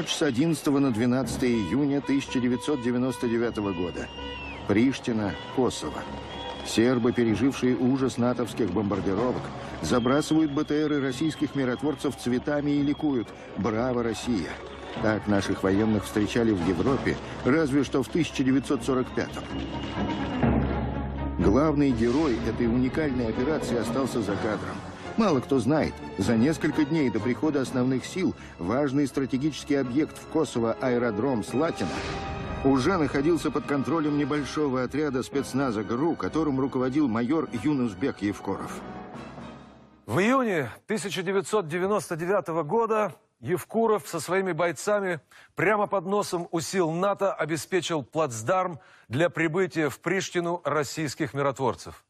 Ночь с 11 на 12 июня 1999 года. Приштина, Косово. Сербы, пережившие ужас натовских бомбардировок, забрасывают БТРы российских миротворцев цветами и ликуют «Браво, Россия!». Так наших военных встречали в Европе, разве что в 1945-м. Главный герой этой уникальной операции остался за кадром. Мало кто знает, за несколько дней до прихода основных сил важный стратегический объект в Косово, аэродром Слатина, уже находился под контролем небольшого отряда спецназа ГРУ, которым руководил майор Юнусбек Евкуров. В июне 1999 года Евкуров со своими бойцами прямо под носом у сил НАТО обеспечил плацдарм для прибытия в Приштину российских миротворцев.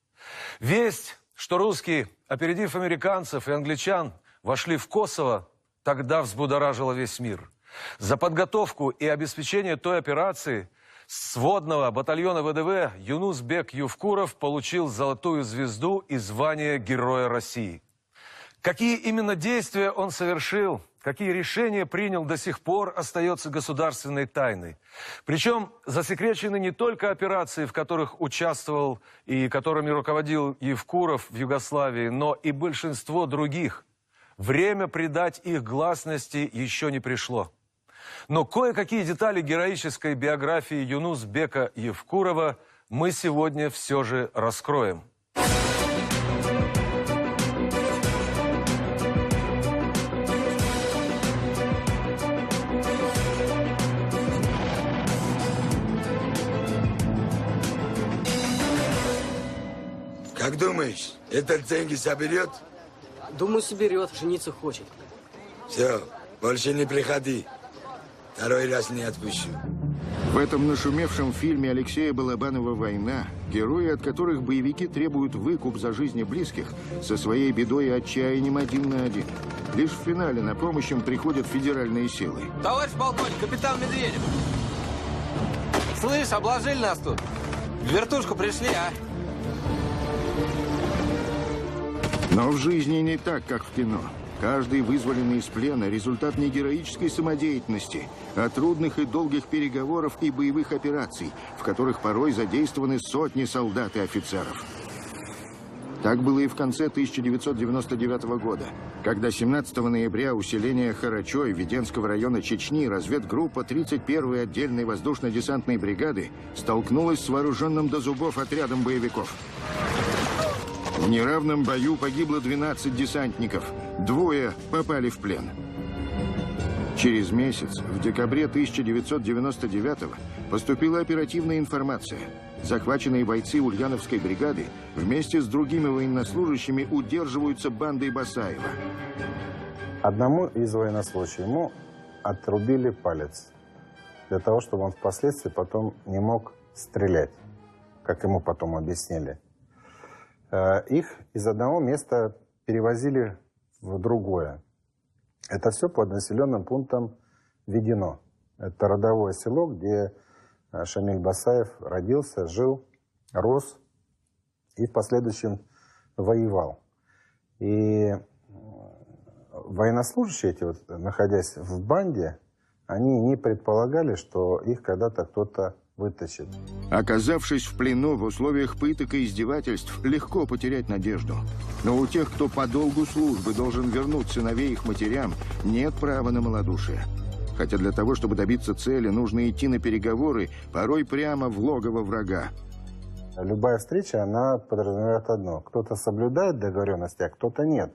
Весть, что русские, опередив американцев и англичан, вошли в Косово, тогда взбудоражила весь мир. За подготовку и обеспечение той операции с сводного батальона ВДВ Юнусбек Евкуров получил золотую звезду и звание Героя России. Какие именно действия он совершил, какие решения принял, до сих пор остается государственной тайной. Причем засекречены не только операции, в которых участвовал и которыми руководил Евкуров в Югославии, но и большинство других. Время придать их гласности еще не пришло. Но кое-какие детали героической биографии Юнусбека Евкурова мы сегодня все же раскроем. Как думаешь, этот деньги соберет? Думаю, соберет, жениться хочет. Все, больше не приходи. Второй раз не отпущу. В этом нашумевшем фильме Алексея Балабанова «Война», герои, от которых боевики требуют выкуп за жизни близких, со своей бедой и отчаянием один на один. Лишь в финале на помощь им приходят федеральные силы. Товарищ полковник, капитан Медведев. Слышь, обложили нас тут. В вертушку пришли, а? Но в жизни не так, как в кино. Каждый вызволенный из плена – результат не героической самодеятельности, а трудных и долгих переговоров и боевых операций, в которых порой задействованы сотни солдат и офицеров. Так было и в конце 1999 года, когда 17 ноября у селения Харачой Веденского района Чечни разведгруппа 31-й отдельной воздушно-десантной бригады столкнулась с вооруженным до зубов отрядом боевиков. В неравном бою погибло 12 десантников, двое попали в плен. Через месяц, в декабре 1999-го, поступила оперативная информация. Захваченные бойцы Ульяновской бригады вместе с другими военнослужащими удерживаются бандой Басаева. Одному из военнослужащих ему отрубили палец, для того, чтобы он впоследствии потом не мог стрелять, как ему потом объяснили. Их из одного места перевозили в другое. Это все под населенным пунктом Ведено. Это родовое село, где Шамиль Басаев родился, жил, рос и в последующем воевал. И военнослужащие эти, вот, находясь в банде, они не предполагали, что их когда-то кто-то вытащит. Оказавшись в плену в условиях пыток и издевательств, легко потерять надежду. Но у тех, кто по долгу службы должен вернуть сыновей их матерям, нет права на малодушие. Хотя для того, чтобы добиться цели, нужно идти на переговоры, порой прямо в логово врага. Любая встреча, она подразумевает одно. Кто-то соблюдает договоренности, а кто-то нет.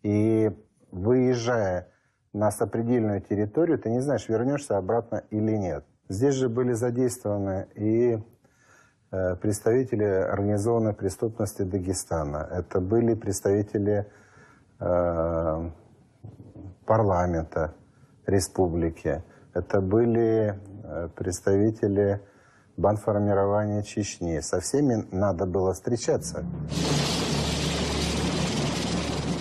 И выезжая на сопредельную территорию, ты не знаешь, вернешься обратно или нет. Здесь же были задействованы и представители организованной преступности Дагестана. Это были представители парламента республики. Это были представители бандформирования Чечни. Со всеми надо было встречаться.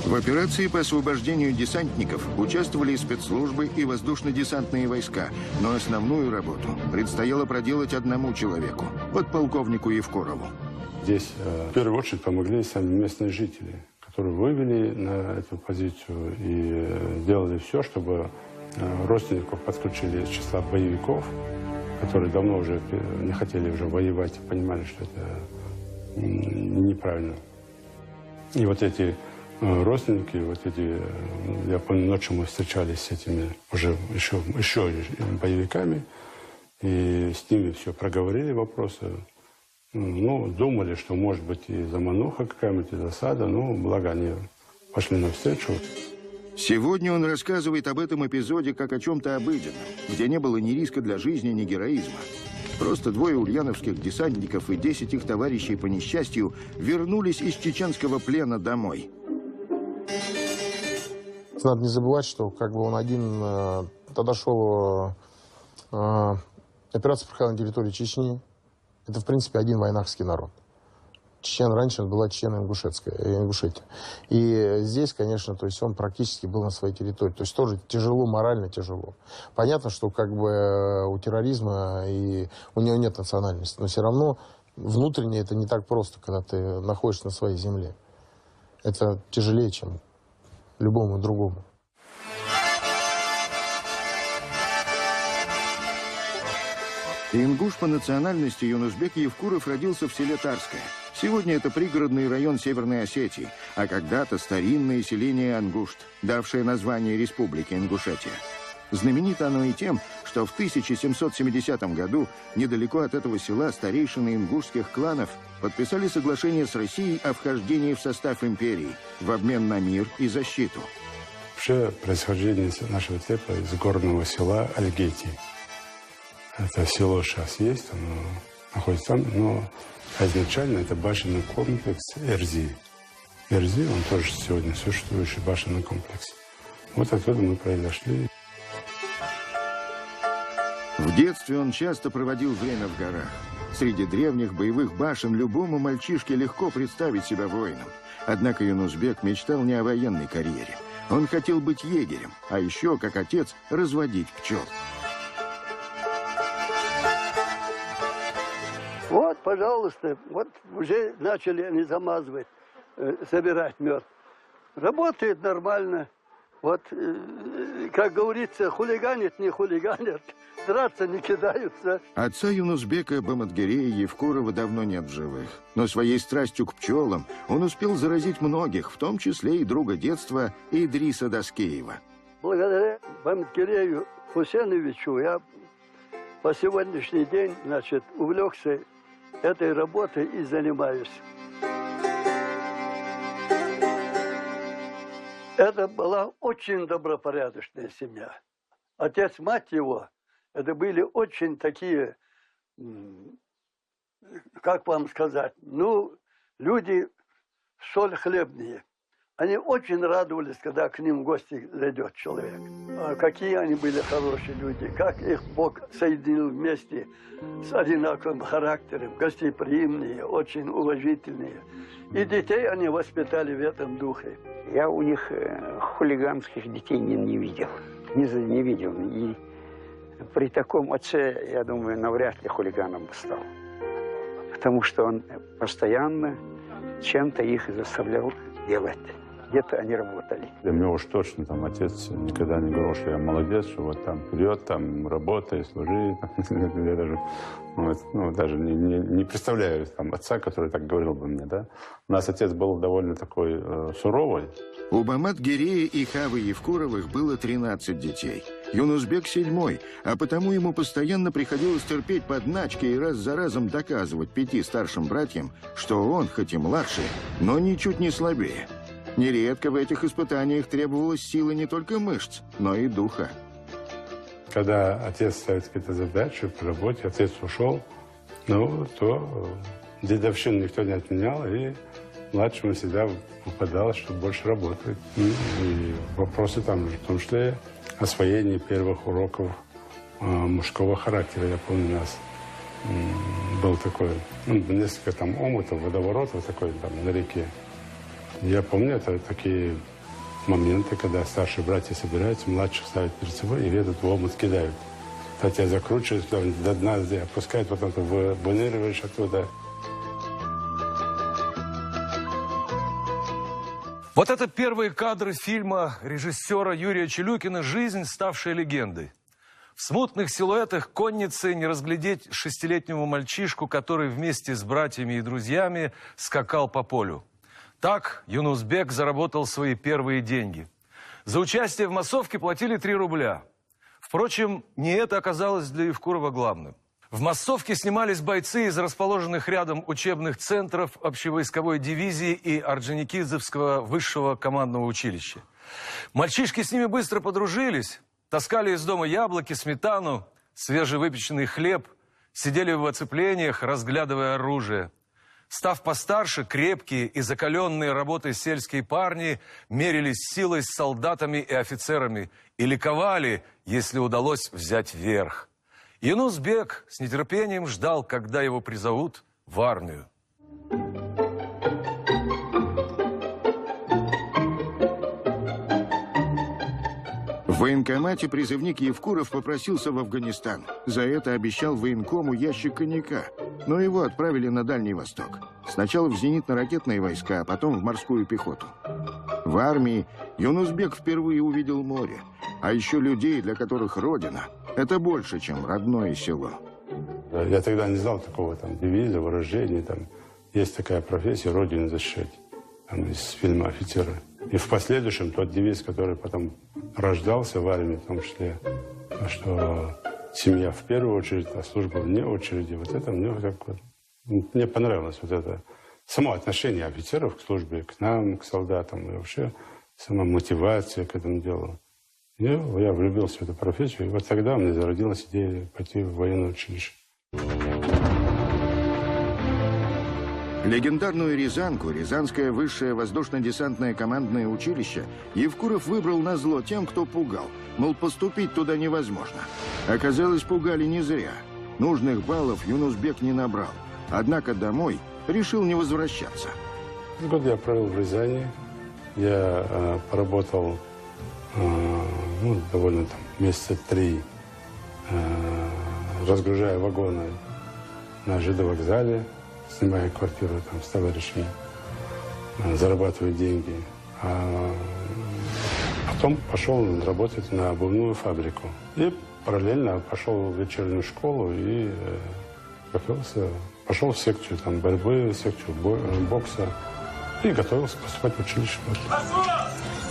В операции по освобождению десантников участвовали спецслужбы и воздушно-десантные войска, но основную работу предстояло проделать одному человеку – подполковнику Евкурову. Здесь в первую очередь помогли сами местные жители, которые вывели на эту позицию и сделали все, чтобы родственников подключили из числа боевиков, которые давно уже не хотели уже воевать, понимали, что это неправильно. И вот эти родственники, вот эти, я помню, ночью мы встречались с этими уже еще боевиками, и с ними все проговорили вопросы. Ну, думали, что может быть и замануха какая-нибудь, и засада, но благо они пошли навстречу. Сегодня он рассказывает об этом эпизоде как о чем-то обыденном, где не было ни риска для жизни, ни героизма. Просто двое ульяновских десантников и 10 их товарищей по несчастью вернулись из чеченского плена домой. Надо не забывать, что как бы он один тогда шел, операция проходила на территории Чечни. Это, в принципе, один войнахский народ. Чечен раньше была Чечено-Ингушетия. И здесь, конечно, то есть он практически был на своей территории. То есть тоже тяжело, морально тяжело. Понятно, что как бы у терроризма и у него нет национальности. Но все равно внутренне это не так просто, когда ты находишься на своей земле. Это тяжелее, чем любому другому. Ингуш по национальности Юнусбек Евкуров родился в селе Тарское. Сегодня это пригородный район Северной Осетии, а когда-то старинное селение Ангушт, давшее название Республике Ингушетия. Знаменито оно и тем, что в 1770 году недалеко от этого села старейшины ингушских кланов подписали соглашение с Россией о вхождении в состав империи в обмен на мир и защиту. Вообще происхождение нашего цепа из горного села Альгети. Это село сейчас есть, оно находится там, но изначально это башенный комплекс Эрзи. Эрзи, он тоже сегодня существующий башенный комплекс. Вот оттуда мы произошли. В детстве он часто проводил время в горах. Среди древних боевых башен любому мальчишке легко представить себя воином. Однако Юнусбек мечтал не о военной карьере. Он хотел быть егерем, а еще, как отец, разводить пчел. Вот, пожалуйста, вот уже начали они замазывать, собирать мед. Работает нормально. Вот, как говорится, хулиганят, не хулиганят, драться не кидаются. Отца Юнусбека Баматгерея Евкурова давно нет в живых. Но своей страстью к пчелам он успел заразить многих, в том числе и друга детства Идриса Доскеева. Благодаря Баматгерею Хусеновичу я по сегодняшний день, значит, увлекся этой работой и занимаюсь. Это была очень добропорядочная семья. Отец, мать его, это были очень такие, как вам сказать, ну, люди соль хлебные. Они очень радовались, когда к ним в гости зайдет человек. А какие они были хорошие люди, как их Бог соединил вместе с одинаковым характером, гостеприимные, очень уважительные. И детей они воспитали в этом духе. Я у них хулиганских детей не видел. Не видел. И при таком отце, я думаю, навряд ли хулиганом бы стал. Потому что он постоянно чем-то их заставлял делать. Где-то они работали. Для меня уж точно там отец никогда не говорил, что я молодец, что вот там вперед, там работай, служи. Я даже не представляю там отца, который так говорил бы мне, да. У нас отец был довольно такой суровый. У Баматгерея и Хавы Евкуровых было 13 детей. Юнусбек 7-й, а потому ему постоянно приходилось терпеть подначки и раз за разом доказывать 5 старшим братьям, что он, хоть и младший, но ничуть не слабее. Нередко в этих испытаниях требовалась сила не только мышц, но и духа. Когда отец ставит какие-то задачи по работе, отец ушел, ну, то дедовщину никто не отменял, и младшему всегда выпадало, что больше работает. И вопросы там, в том числе освоение первых уроков мужского характера. Я помню, у нас был такой, несколько там омутов, водоворотов такой там на реке. Я помню, это такие моменты, когда старшие братья собираются, младших ставят перед собой и этот в омут кидают. Тебя закручивают, до дна опускают, потом ты выныриваешь оттуда. Вот это первые кадры фильма режиссера Юрия Чулюкина «Жизнь, ставшая легендой». В смутных силуэтах конницы не разглядеть шестилетнему мальчишку, который вместе с братьями и друзьями скакал по полю. Так Юнусбек заработал свои первые деньги. За участие в массовке платили 3 рубля. Впрочем, не это оказалось для Евкурова главным. В массовке снимались бойцы из расположенных рядом учебных центров общевойсковой дивизии и Орджоникидзевского высшего командного училища. Мальчишки с ними быстро подружились, таскали из дома яблоки, сметану, свежевыпеченный хлеб, сидели в оцеплениях, разглядывая оружие. Став постарше, крепкие и закаленные работой сельские парни мерились силой с солдатами и офицерами и ликовали, если удалось взять верх. Юнусбек с нетерпением ждал, когда его призовут в армию. В военкомате призывник Евкуров попросился в Афганистан. За это обещал военкому ящик коньяка. Но его отправили на Дальний Восток. Сначала в зенитно-ракетные войска, а потом в морскую пехоту. В армии Юнусбек впервые увидел море. А еще людей, для которых родина – это больше, чем родное село. Я тогда не знал такого там девиза, выражения. Там есть такая профессия – родину защищать. Там из фильма «Офицеры». И в последующем тот девиз, который потом рождался в армии, в том числе, что семья в первую очередь, а служба вне очереди. Вот это мне мне понравилось вот это само отношение офицеров к службе, к нам, к солдатам, и вообще сама мотивация к этому делу. И я влюбился в эту профессию, и вот тогда у меня зародилась идея пойти в военное училище. Легендарную Рязанку, Рязанское высшее воздушно-десантное командное училище, Евкуров выбрал назло тем, кто пугал. Мол, поступить туда невозможно. Оказалось, пугали не зря. Нужных баллов Юнусбек не набрал. Однако домой решил не возвращаться. Год я провел в Рязани. Я поработал довольно там месяца 3, разгружая вагоны на ЖД вокзале, снимая квартиру там с товарищами, зарабатывая деньги. А потом пошел работать на обувную фабрику. И параллельно пошел в вечернюю школу и готовился, пошел в секцию там, борьбы, в секцию бокса и готовился поступать в училище.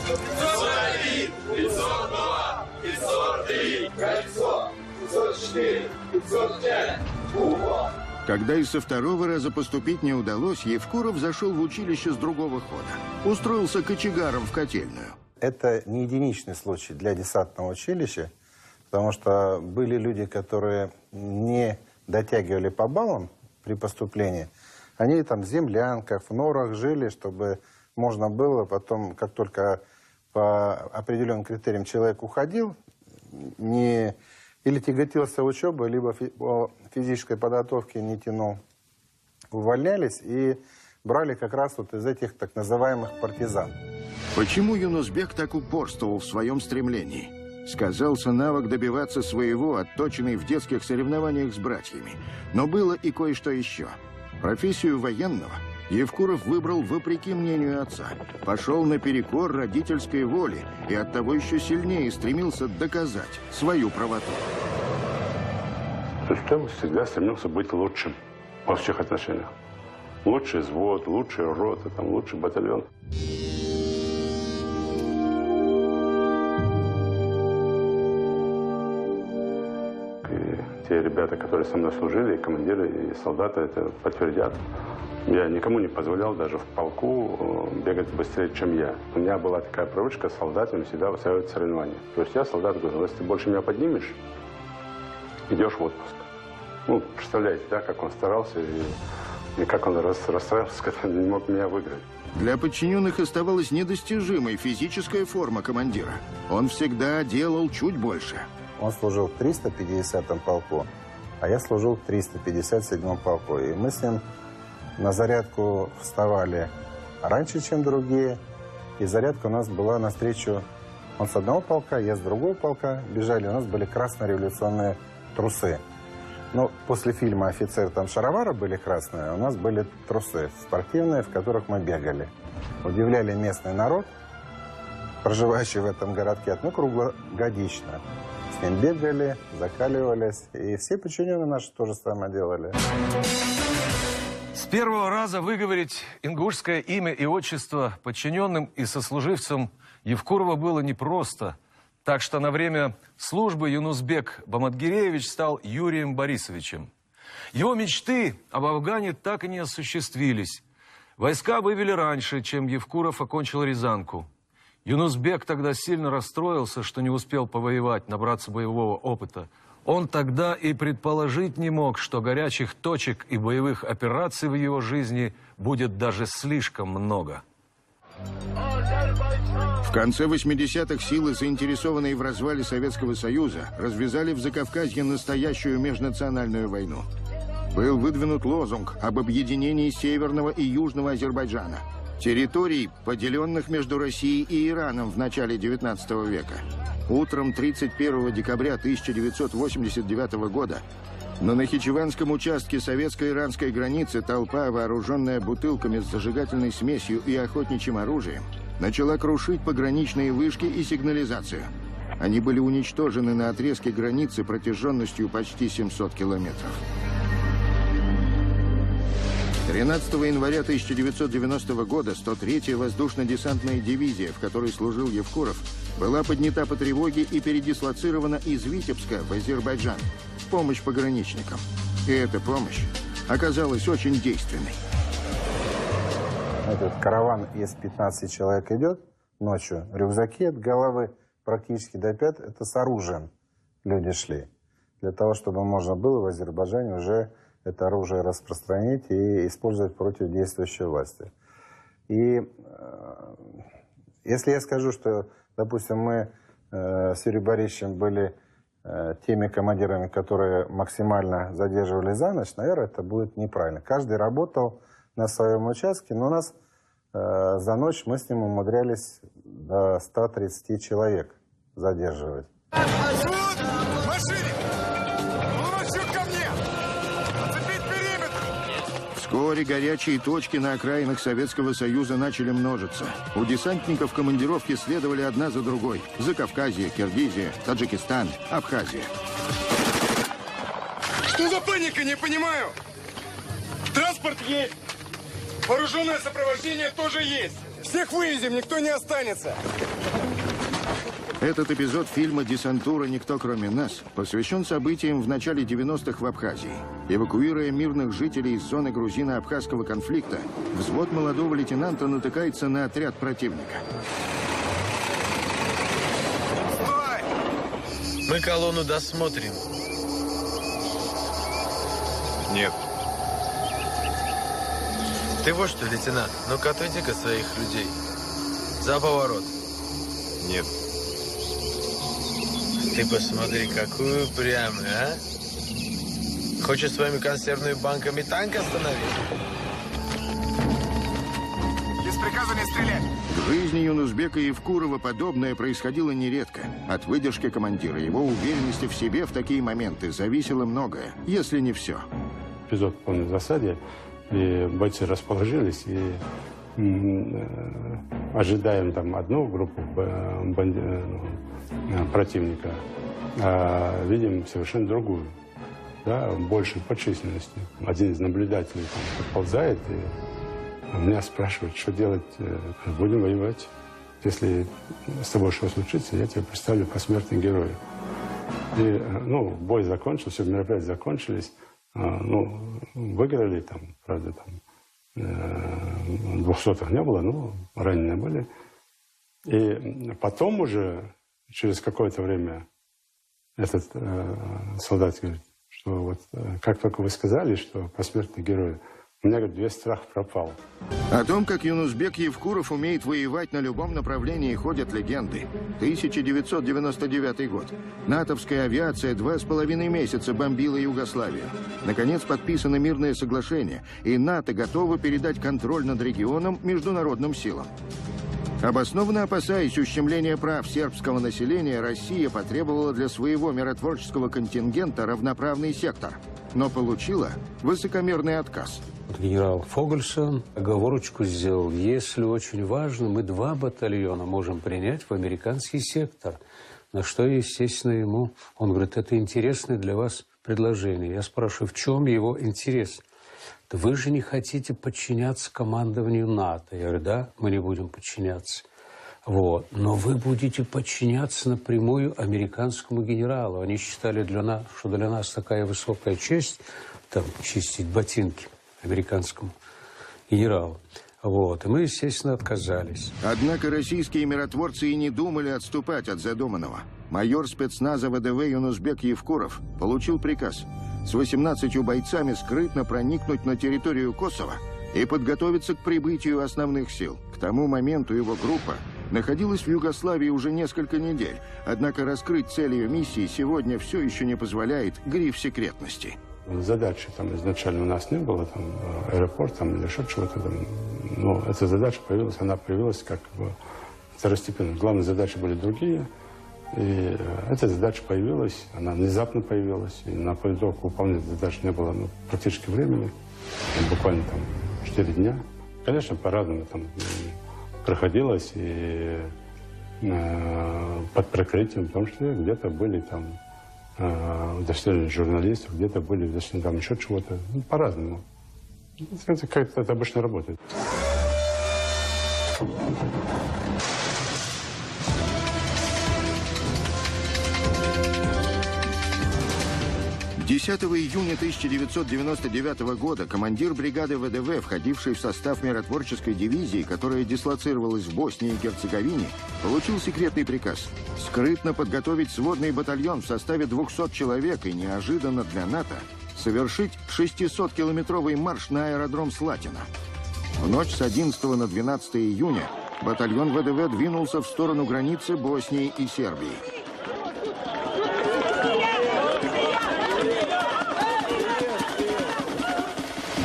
501, 502, 503, кольцо, 504, 505, Куба. Когда и со второго раза поступить не удалось, Евкуров зашел в училище с другого хода. Устроился кочегаром в котельную. Это не единичный случай для десантного училища, потому что были люди, которые не дотягивали по баллам при поступлении. Они там в землянках, в норах жили, чтобы можно было потом, как только по определенным критериям человек уходил, или тяготился учебой, либо по физической подготовке не тянул, увольнялись и брали как раз вот из этих так называемых партизан. Почему Юнусбек так упорствовал в своем стремлении? Сказался навык добиваться своего, отточенный в детских соревнованиях с братьями. Но было и кое-что еще. Профессию военного Евкуров выбрал вопреки мнению отца. Пошел наперекор родительской воле и оттого еще сильнее стремился доказать свою правоту. Я всегда стремился быть лучшим во всех отношениях. Лучший взвод, лучшая рота, там, лучший батальон. И те ребята, которые со мной служили, и командиры, и солдаты это подтвердят. Я никому не позволял даже в полку бегать быстрее, чем я. У меня была такая привычка с солдатами всегда устраивать соревнования. То есть я солдату говорил, если ты больше меня поднимешь, идешь в отпуск. Ну, представляете, да, как он старался и как он расстраивался, когда не мог меня выиграть. Для подчиненных оставалась недостижимой физическая форма командира. Он всегда делал чуть больше. Он служил в 350-м полку, а я служил в 357-м полку. И мы с ним на зарядку вставали раньше, чем другие. И зарядка у нас была навстречу. Он с одного полка, я с другого полка бежали. У нас были красно-революционные трусы. Ну, после фильма «Офицер» там шаровары были красные, а у нас были трусы спортивные, в которых мы бегали. Удивляли местный народ, проживающий в этом городке, круглогодично. С ним бегали, закаливались, и все подчиненные наши то же самое делали. С первого раза выговорить ингушское имя и отчество подчиненным и сослуживцам Евкурова было непросто. Так что на время службы Юнусбек Баматгиреевич стал Юрием Борисовичем. Его мечты об Афгане так и не осуществились. Войска вывели раньше, чем Евкуров окончил Рязанку. Юнусбек тогда сильно расстроился, что не успел повоевать, набраться боевого опыта. Он тогда и предположить не мог, что горячих точек и боевых операций в его жизни будет даже слишком много. В конце 80-х силы, заинтересованные в развале Советского Союза, развязали в Закавказье настоящую межнациональную войну. Был выдвинут лозунг об объединении Северного и Южного Азербайджана, территорий, поделенных между Россией и Ираном в начале XIX века. Утром 31 декабря 1989 года на Нахичеванском участке советско-иранской границы толпа, вооруженная бутылками с зажигательной смесью и охотничьим оружием, начала крушить пограничные вышки и сигнализацию. Они были уничтожены на отрезке границы протяженностью почти 700 километров. 13 января 1990 года 103-я воздушно-десантная дивизия, в которой служил Евкуров, была поднята по тревоге и передислоцирована из Витебска в Азербайджан в помощь пограничникам. И эта помощь оказалась очень действенной. Этот караван из 15 человек идет ночью. Рюкзаки от головы практически до пят. Это с оружием люди шли. Для того, чтобы можно было в Азербайджане уже это оружие распространить и использовать против действующей власти. И если я скажу, что, допустим, мы с Юрием Борисовичем были теми командирами, которые максимально задерживали за ночь, наверное, это будет неправильно. Каждый работал на своем участке, но у нас за ночь мы с ним умудрялись до 130 человек задерживать. Вскоре горячие точки на окраинах Советского Союза начали множиться. У десантников командировки следовали одна за другой. Закавказье, Киргизия, Таджикистан, Абхазия. Что за паника, не понимаю? Транспорт есть. Вооруженное сопровождение тоже есть. Всех вывезем, никто не останется. Этот эпизод фильма «Десантура. Никто, кроме нас» посвящен событиям в начале 90-х в Абхазии. Эвакуируя мирных жителей из зоны грузино-абхазского конфликта, взвод молодого лейтенанта натыкается на отряд противника. Стой! Мы колонну досмотрим. Нет. Ты вот что, лейтенант, ну-ка отведи-ка своих людей. За поворот. Нет. Ты посмотри, какую упрямую, а? Хочешь своими консервными банками танк остановить? Без приказа не стрелять. В жизни Юнусбека Евкурова подобное происходило нередко. От выдержки командира, его уверенности в себе в такие моменты зависело многое, если не все. Эпизод в полной засаде, и бойцы расположились, и ожидаем там одну группу противника, а видим совершенно другую, да, большей по численности. Один из наблюдателей там подползает и меня спрашивает, что делать. Будем воевать. Если с тобой что случится, я тебя представлю посмертный герой. И, ну, бой закончился, мероприятия закончились. Ну, выиграли там, правда, там 200-х не было, но раненые были. И потом уже, через какое-то время, этот солдат говорит, что вот как только вы сказали, что посмертный герой, у меня, говорит, весь страх пропал. О том, как Юнусбек Евкуров умеет воевать на любом направлении, ходят легенды. 1999 год. НАТОвская авиация 2,5 месяца бомбила Югославию. Наконец подписано мирное соглашение, и НАТО готово передать контроль над регионом международным силам. Обоснованно опасаясь ущемления прав сербского населения, Россия потребовала для своего миротворческого контингента равноправный сектор, но получила высокомерный отказ. Генерал Фогельсон оговорочку сделал: если очень важно, мы 2 батальона можем принять в американский сектор. На что, естественно, ему, он говорит, это интересное для вас предложение. Я спрашиваю, в чем его интерес? Да вы же не хотите подчиняться командованию НАТО. Я говорю, да, мы не будем подчиняться. Вот. Но вы будете подчиняться напрямую американскому генералу. Они считали, что для нас такая высокая честь, там, чистить ботинки американскому генералу. Вот. И мы, естественно, отказались. Однако российские миротворцы и не думали отступать от задуманного. Майор спецназа ВДВ Юнусбек Евкуров получил приказ с 18 бойцами скрытно проникнуть на территорию Косово и подготовиться к прибытию основных сил. К тому моменту его группа находилась в Югославии уже несколько недель, однако раскрыть цель ее миссии сегодня все еще не позволяет гриф секретности. Задачи там изначально у нас не было, там, аэропорт там, или еще чего-то там. Но эта задача появилась, она появилась как бы второстепенно. Главные задачи были другие. И эта задача появилась, она внезапно появилась. И на подготовку выполнять задачу не было практически времени. Буквально там 4 дня. Конечно, по-разному там проходилось. И под прикрытием, в том числе, где-то были там удостоверения журналистов, где-то были удостоверения там еще чего-то. Ну, по-разному. Это как-то это обычно работает. 10 июня 1999 года командир бригады ВДВ, входивший в состав миротворческой дивизии, которая дислоцировалась в Боснии и Герцеговине, получил секретный приказ скрытно подготовить сводный батальон в составе 200 человек и неожиданно для НАТО совершить 600-километровый марш на аэродром Слатина. В ночь с 11 на 12 июня батальон ВДВ двинулся в сторону границы Боснии и Сербии.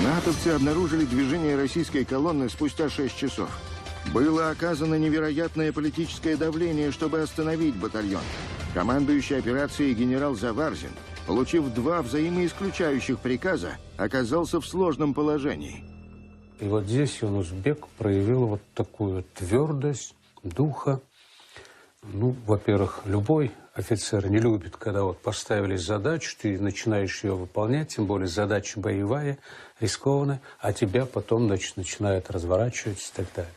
Натовцы обнаружили движение российской колонны спустя 6 часов. Было оказано невероятное политическое давление, чтобы остановить батальон. Командующий операцией генерал Заварзин, получив 2 взаимоисключающих приказа, оказался в сложном положении. И вот здесь Юнусбек проявил вот такую твердость духа. Ну, во-первых, любой офицер не любит, когда вот поставили задачу, ты начинаешь ее выполнять, тем более задача боевая, рискованная, а тебя потом, значит, начинает разворачивать и так далее.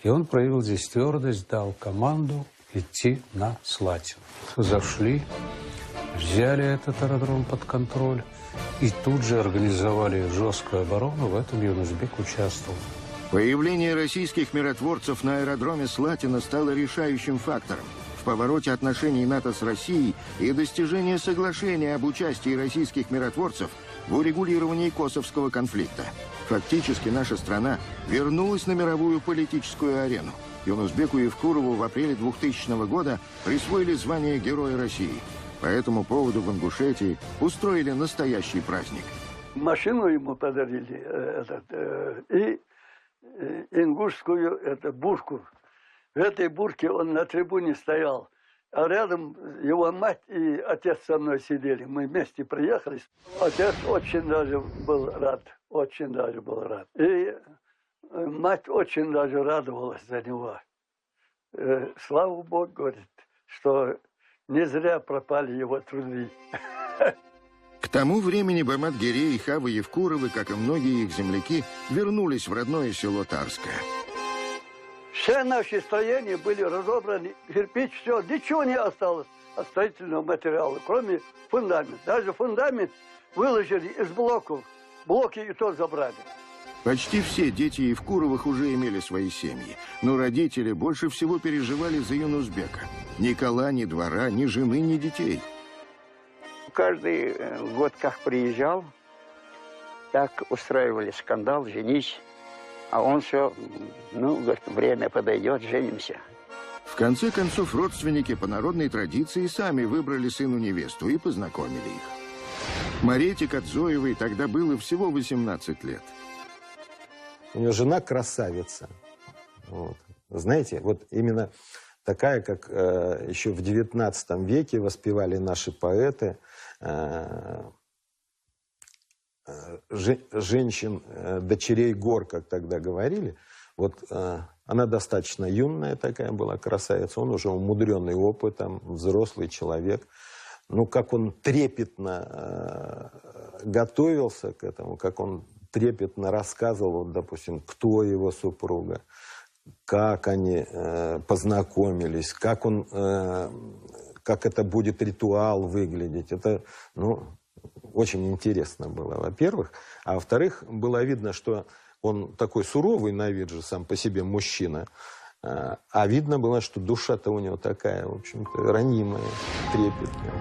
И он проявил здесь твердость, дал команду идти на Слатин. Зашли, взяли этот аэродром под контроль и тут же организовали жесткую оборону, в этом Юнусбек участвовал. Появление российских миротворцев на аэродроме Слатина стало решающим фактором в повороте отношений НАТО с Россией и достижении соглашения об участии российских миротворцев в урегулировании косовского конфликта. Фактически наша страна вернулась на мировую политическую арену. Юнусбеку Евкурову в апреле 2000 года присвоили звание Героя России. По этому поводу в Ингушетии устроили настоящий праздник. Машину ему подарили и ингушскую бурку. В этой бурке он на трибуне стоял, а рядом его мать и отец со мной сидели. Мы вместе приехали. Отец очень даже был рад, очень даже был рад. И мать очень даже радовалась за него. Слава Богу, говорит, что не зря пропали его труды. К тому времени Бамат-Гире и Хава Евкуровы, как и многие их земляки, вернулись в родное село Тарское. Все наши строения были разобраны, кирпич, все, ничего не осталось от строительного материала, кроме фундамента. Даже фундамент выложили из блоков, блоки и то забрали. Почти все дети Евкуровых уже имели свои семьи, но родители больше всего переживали за Юнусбека. Ни кола, ни двора, ни жены, ни детей. Каждый год, как приезжал, так устраивали скандал, женись. А он все, ну, говорит, время подойдет, женимся. В конце концов, родственники по народной традиции сами выбрали сыну невесту и познакомили их. Марете Кадзоевой тогда было всего 18 лет. У нее жена красавица. Вот. знаете, вот именно такая, как еще в XIX веке воспевали наши поэты, женщин, дочерей гор, как тогда говорили. Вот она достаточно юная такая была красавица, он уже умудренный опытом, взрослый человек. Ну, как он трепетно готовился к этому, как он трепетно рассказывал, вот, допустим, кто его супруга, как они познакомились, как это будет ритуал выглядеть. Это, ну, очень интересно было, во-первых. А во-вторых, было видно, что он такой суровый на вид же сам по себе мужчина, а видно было, что душа-то у него такая, в общем-то, ранимая, трепетная.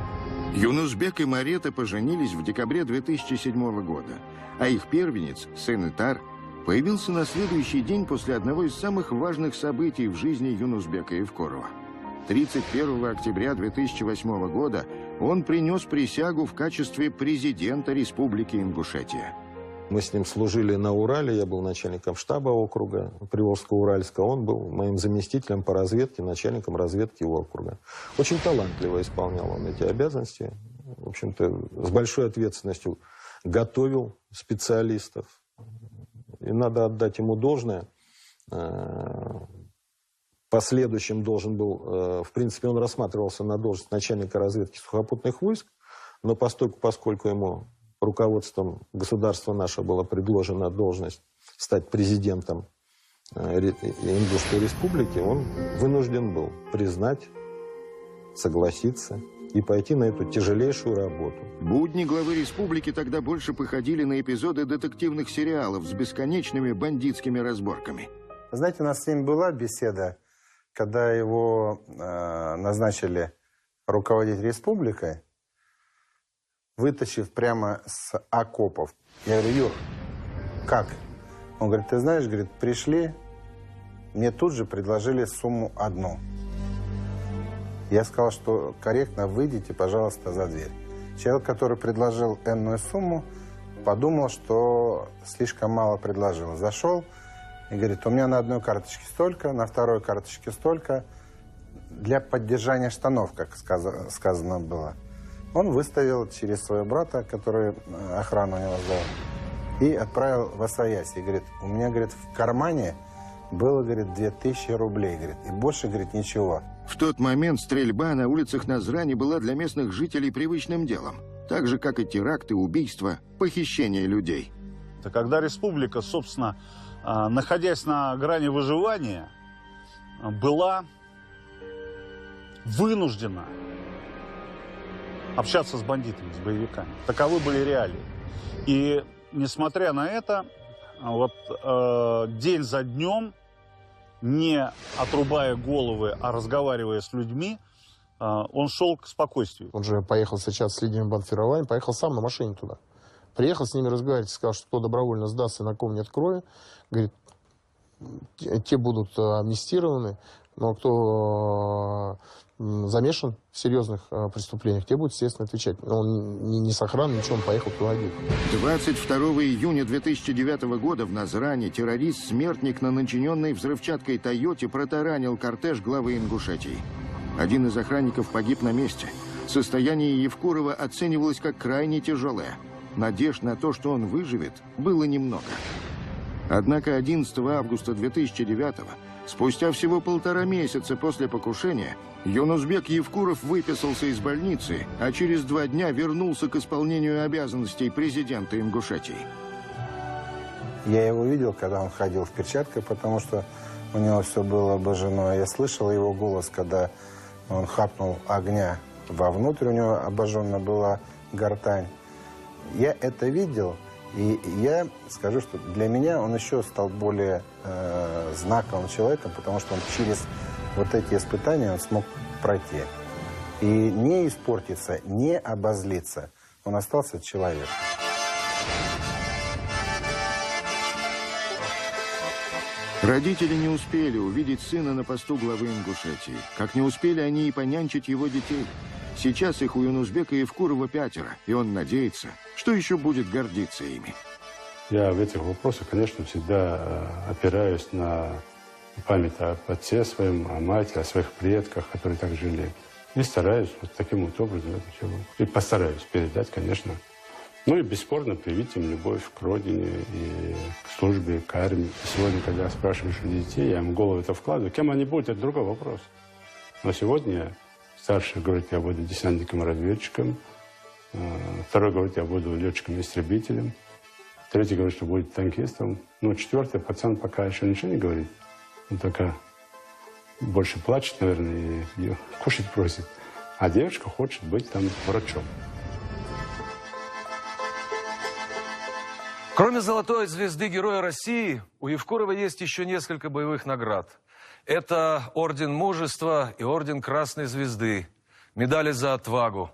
Юнусбек и Марета поженились в декабре 2007 года, а их первенец, сын Итар, появился на следующий день после одного из самых важных событий в жизни Юнусбека Евкурова. 31 октября 2008 года он принес присягу в качестве президента Республики Ингушетия. Мы с ним служили на Урале, я был начальником штаба округа Приволжско-Уральска, он был моим заместителем по разведке, начальником разведки округа. Очень талантливо исполнял он эти обязанности, в общем-то, с большой ответственностью готовил специалистов. И надо отдать ему должное. Последующим должен был, в принципе, он рассматривался на должность начальника разведки сухопутных войск, но поскольку ему руководством государства нашего была предложена должность стать президентом Ингушской республики, он вынужден был признать, согласиться и пойти на эту тяжелейшую работу. Будни главы республики тогда больше походили на эпизоды детективных сериалов с бесконечными бандитскими разборками. Знаете, у нас с ним была беседа, когда его назначили руководить республикой, вытащив прямо с окопов. Я говорю: Юр, как? Он говорит: ты знаешь, говорит, пришли, мне тут же предложили сумму одну. Я сказал, что корректно выйдите, пожалуйста, за дверь. Человек, который предложил энную сумму, подумал, что слишком мало предложил. Зашел и говорит: у меня на одной карточке столько, на второй карточке столько, для поддержания штанов, как сказано было. Он выставил через своего брата, который охрану у него сдал, и отправил в освояси. И говорит: у меня, говорит, в кармане было, говорит, 2000 рублей, говорит, и больше, говорит, ничего. В тот момент стрельба на улицах Назрани была для местных жителей привычным делом, так же, как и теракты, убийства, похищение людей. Когда республика, собственно, находясь на грани выживания, была вынуждена общаться с бандитами, с боевиками. Таковы были реалии. И несмотря на это, вот день за днем, не отрубая головы, а разговаривая с людьми, он шел к спокойствию. Он же поехал сейчас с лидерами бандформирования, поехал сам на машине туда. Приехал с ними разговаривать, сказал, что кто добровольно сдастся, на ком нет крови, говорит, те будут амнистированы, но кто замешан в серьезных преступлениях, те будут, естественно, отвечать. Но он не с охраной, ничего, он поехал туда один. 22 июня 2009 года в Назрани террорист-смертник на начиненной взрывчаткой «Тойоте» протаранил кортеж главы Ингушетии. Один из охранников погиб на месте. Состояние Евкурова оценивалось как крайне тяжелое. Надежд на то, что он выживет, было немного. Однако 11 августа 2009 спустя всего 1,5 месяца после покушения, Юнусбек Евкуров выписался из больницы, а через 2 дня вернулся к исполнению обязанностей президента Ингушетии. Я его видел, когда он ходил в перчатках, потому что у него все было обожжено. Я слышал его голос, когда он хапнул огня вовнутрь, у него обожжена была гортань. Я это видел, и я скажу, что для меня он еще стал более знаковым человеком, потому что он через вот эти испытания он смог пройти. И не испортиться, не обозлиться. Он остался человеком. Родители не успели увидеть сына на посту главы Ингушетии. Как не успели они и понянчить его детей. Сейчас их у Юнусбека Евкурова 5, и он надеется, что еще будет гордиться ими. Я в этих вопросах, конечно, всегда опираюсь на память об отце своем, о матери, о своих предках, которые так жили. И стараюсь вот таким вот образом это все. И постараюсь передать, конечно. Ну и бесспорно привить им любовь к родине и к службе, к армии. Сегодня, когда спрашиваешь у детей, я им в голову это вкладываю. Кем они будут, это другой вопрос. Но сегодня старший говорит, я буду десантником-разведчиком. Второй говорит, я буду летчиком-истребителем. Третий говорит, что будет танкистом. Ну, четвертый пацан пока еще ничего не говорит. Он только больше плачет, наверное, и кушать просит. А девочка хочет быть там врачом. Кроме золотой звезды Героя России, у Евкурова есть еще несколько боевых наград. Это Орден Мужества и Орден Красной Звезды, медали за отвагу.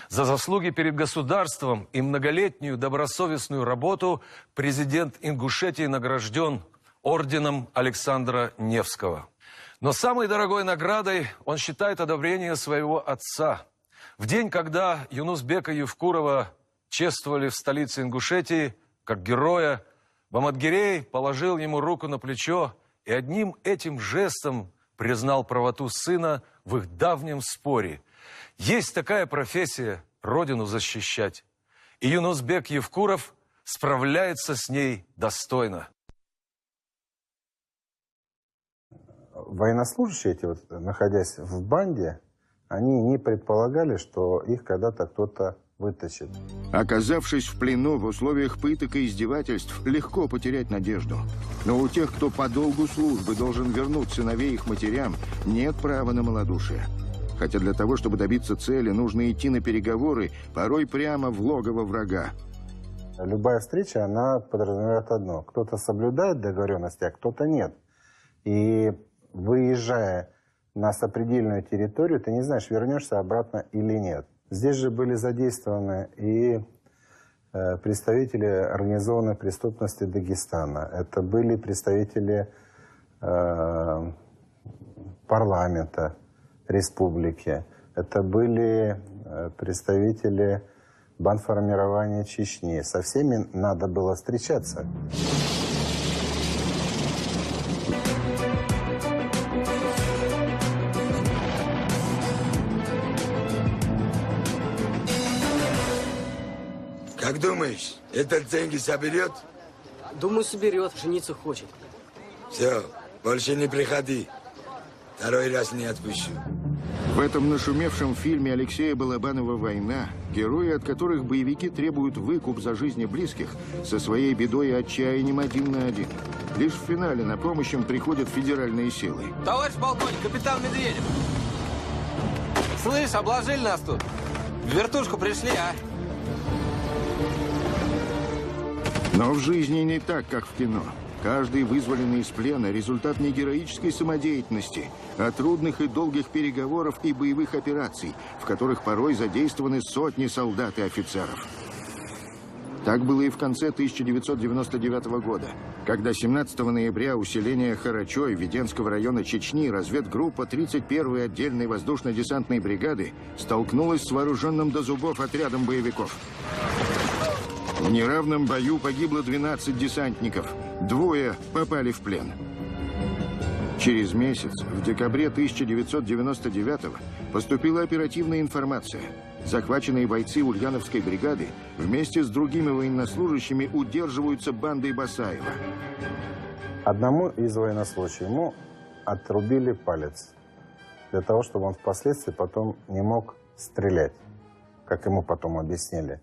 За заслуги перед государством и многолетнюю добросовестную работу президент Ингушетии награжден орденом Александра Невского. Но самой дорогой наградой он считает одобрение своего отца. В день, когда Юнусбека Евкурова чествовали в столице Ингушетии как героя, Баматгирей положил ему руку на плечо и одним этим жестом признал правоту сына в их давнем споре. Есть такая профессия – родину защищать. И Юнусбек Евкуров справляется с ней достойно. Военнослужащие эти, вот, находясь в банде, они не предполагали, что их когда-то кто-то вытащит. Оказавшись в плену в условиях пыток и издевательств, легко потерять надежду. Но у тех, кто по долгу службы должен вернуть сыновей их матерям, нет права на малодушие. Хотя для того, чтобы добиться цели, нужно идти на переговоры, порой прямо в логово врага. Любая встреча, она подразумевает одно. Кто-то соблюдает договоренности, а кто-то нет. И выезжая на сопредельную территорию, ты не знаешь, вернешься обратно или нет. Здесь же были задействованы и представители организованной преступности Дагестана. Это были представители парламента республики. Это были представители бандформирования Чечни. Со всеми надо было встречаться. Как думаешь, этот деньги соберет? Думаю, соберет, жениться хочет. Все, больше не приходи. Второй раз не отпущу. В этом нашумевшем фильме Алексея Балабанова «Война», герои, от которых боевики требуют выкуп за жизни близких, со своей бедой и отчаянием один на один. Лишь в финале на помощь им приходят федеральные силы. Товарищ полковник, капитан Медведев. Слышь, обложили нас тут. В вертушку пришли, а? Но в жизни не так, как в кино. Каждый вызволенный из плена – результат не героической самодеятельности, а трудных и долгих переговоров и боевых операций, в которых порой задействованы сотни солдат и офицеров. Так было и в конце 1999 года, когда 17 ноября у селения Харачой Веденского района Чечни разведгруппа 31-й отдельной воздушно-десантной бригады столкнулась с вооруженным до зубов отрядом боевиков. В неравном бою погибло 12 десантников, двое попали в плен. Через месяц, в декабре 1999-го, поступила оперативная информация. Захваченные бойцы Ульяновской бригады вместе с другими военнослужащими удерживаются бандой Басаева. Одному из военнослужащих ему отрубили палец, для того, чтобы он впоследствии потом не мог стрелять, как ему потом объяснили.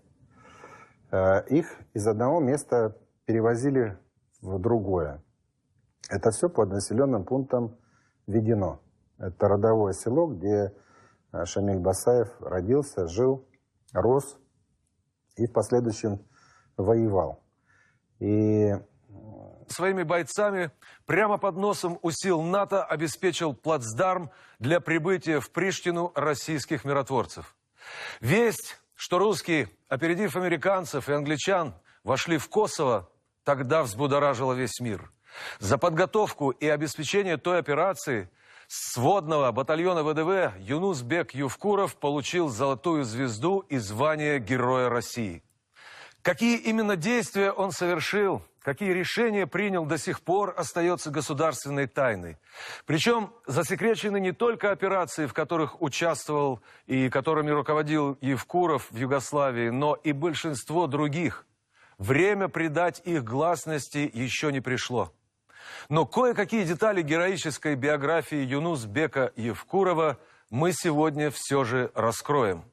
Их из одного места перевозили в другое. Это все под населенным пунктом Ведено. Это родовое село, где Шамиль Басаев родился, жил, рос и в последующем воевал. И своими бойцами прямо под носом у сил НАТО обеспечил плацдарм для прибытия в Приштину российских миротворцев. Весть, что русские, опередив американцев и англичан, вошли в Косово, тогда взбудоражила весь мир. За подготовку и обеспечение той операции с сводного батальона ВДВ Юнусбек Евкуров получил золотую звезду и звание Героя России. Какие именно действия он совершил, какие решения принял, до сих пор остается государственной тайной. Причем засекречены не только операции, в которых участвовал и которыми руководил Евкуров в Югославии, но и большинство других. Время придать их гласности еще не пришло. Но кое-какие детали героической биографии Юнусбека Евкурова мы сегодня все же раскроем.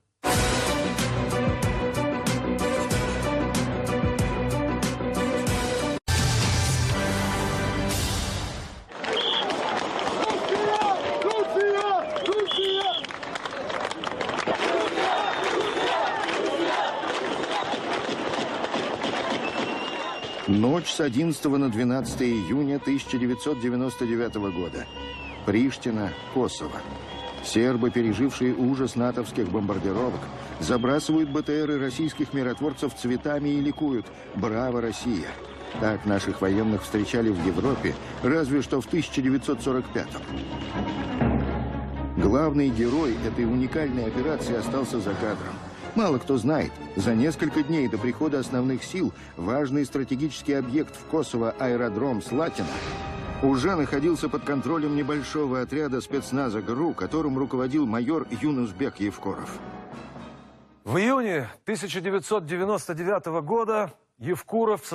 Ночь с 11 на 12 июня 1999 года. Приштина, Косово. Сербы, пережившие ужас натовских бомбардировок, забрасывают БТРы российских миротворцев цветами и ликуют «Браво, Россия!». Так наших военных встречали в Европе, разве что в 1945-м. Главный герой этой уникальной операции остался за кадром. Мало кто знает, за несколько дней до прихода основных сил важный стратегический объект в Косово, аэродром Слатина, уже находился под контролем небольшого отряда спецназа ГРУ, которым руководил майор Юнусбек Евкуров. В июне 1999 года Евкуров